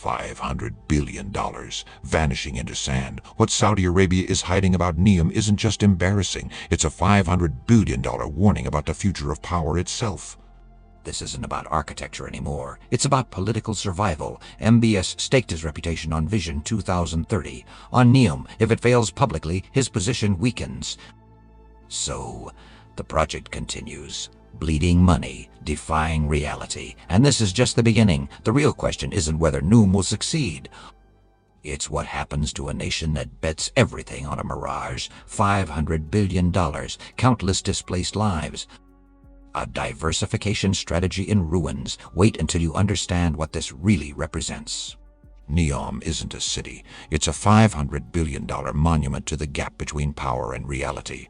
$500 billion vanishing into sand. What Saudi Arabia is hiding about NEOM isn't just embarrassing, it's a $500 billion warning about the future of power itself. This isn't about architecture anymore. It's about political survival. MBS staked his reputation on Vision 2030. On NEOM, if it fails publicly, his position weakens. So, the project continues. Bleeding money, defying reality. And this is just the beginning. The real question isn't whether NEOM will succeed. It's what happens to a nation that bets everything on a mirage. $500 billion, countless displaced lives. A diversification strategy in ruins. Wait until you understand what this really represents. NEOM isn't a city. It's a $500 billion monument to the gap between power and reality.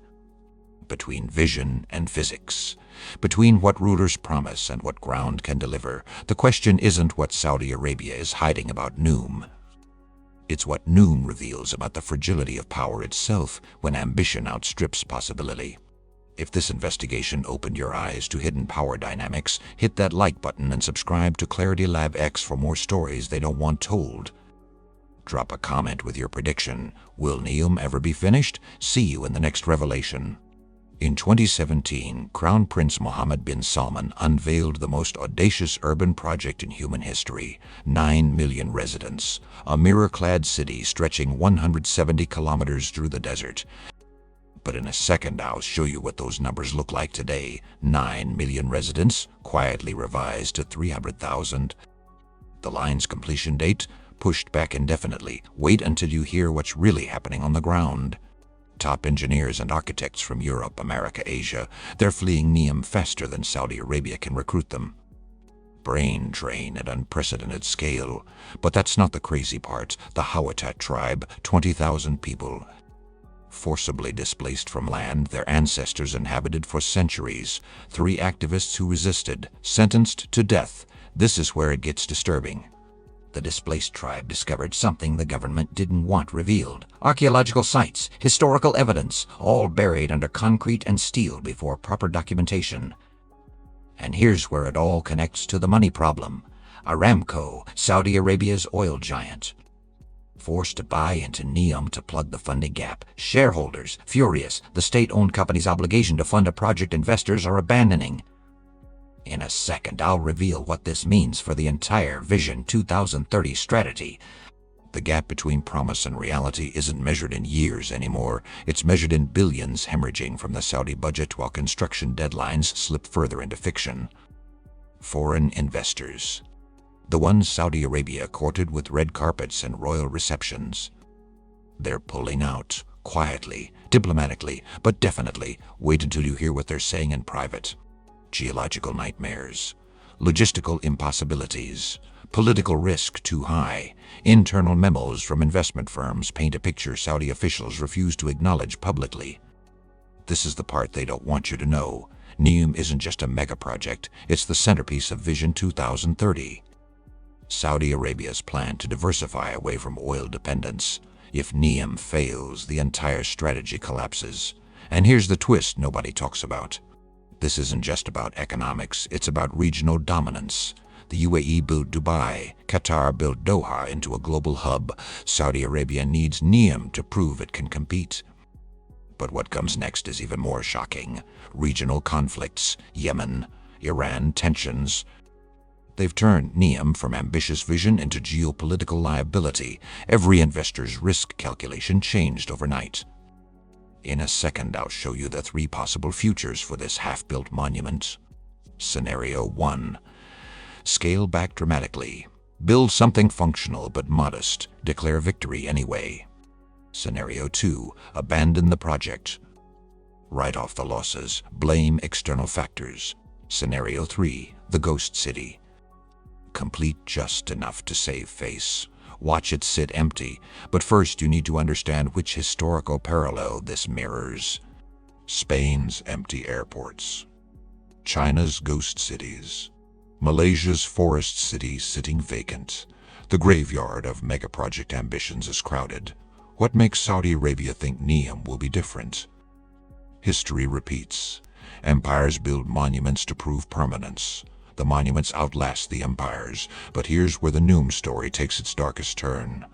Between vision and physics. Between what rulers promise and what ground can deliver. The question isn't what Saudi Arabia is hiding about NEOM. It's what NEOM reveals about the fragility of power itself when ambition outstrips possibility. If this investigation opened your eyes to hidden power dynamics, hit that like button and subscribe to Clarity Lab X for more stories they don't want told. Drop a comment with your prediction. Will NEOM ever be finished? See you in the next revelation. In 2017, Crown Prince Mohammed bin Salman unveiled the most audacious urban project in human history, 9 million residents, a mirror-clad city stretching 170 kilometers through the desert. But in a second, I'll show you what those numbers look like today. 9 million residents, quietly revised to 300,000. The line's completion date, pushed back indefinitely. Wait until you hear what's really happening on the ground. Top engineers and architects from Europe, America, Asia, they're fleeing NEOM faster than Saudi Arabia can recruit them. Brain drain at unprecedented scale. But that's not the crazy part. The Howeitat tribe, 20,000 people. Forcibly displaced from land their ancestors inhabited for centuries. 3 activists who resisted, sentenced to death. This is where it gets disturbing. The displaced tribe discovered something the government didn't want revealed. Archaeological sites, historical evidence, all buried under concrete and steel before proper documentation. And here's where it all connects to the money problem. Aramco, Saudi Arabia's oil giant, forced to buy into NEOM to plug the funding gap. Shareholders, furious, the state-owned company's obligation to fund a project investors are abandoning. In a second, I'll reveal what this means for the entire Vision 2030 strategy. The gap between promise and reality isn't measured in years anymore. It's measured in billions hemorrhaging from the Saudi budget while construction deadlines slip further into fiction. Foreign investors. The ones Saudi Arabia courted with red carpets and royal receptions. They're pulling out, quietly, diplomatically, but definitely. Wait until you hear what they're saying in private. Geological nightmares, logistical impossibilities, political risk too high. Internal memos from investment firms paint a picture Saudi officials refuse to acknowledge publicly. This is the part they don't want you to know. NEOM isn't just a mega project, it's the centerpiece of Vision 2030. Saudi Arabia's plan to diversify away from oil dependence. If NEOM fails, the entire strategy collapses. And here's the twist nobody talks about. This isn't just about economics, it's about regional dominance. The UAE built Dubai, Qatar built Doha into a global hub. Saudi Arabia needs NEOM to prove it can compete. But what comes next is even more shocking. Regional conflicts, Yemen, Iran tensions. They've turned NEOM from ambitious vision into geopolitical liability. Every investor's risk calculation changed overnight. In a second, I'll show you the 3 possible futures for this half-built monument. Scenario 1. Scale back dramatically. Build something functional but modest. Declare victory anyway. Scenario 2. Abandon the project. Write off the losses. Blame external factors. Scenario 3. The ghost city. Complete just enough to save face. Watch it sit empty, but first you need to understand which historical parallel this mirrors. Spain's empty airports, China's ghost cities, Malaysia's forest cities sitting vacant. The graveyard of mega-project ambitions is crowded. What makes Saudi Arabia think NEOM will be different? History repeats. Empires build monuments to prove permanence. The monuments outlast the empires. But here's where the NEOM story takes its darkest turn.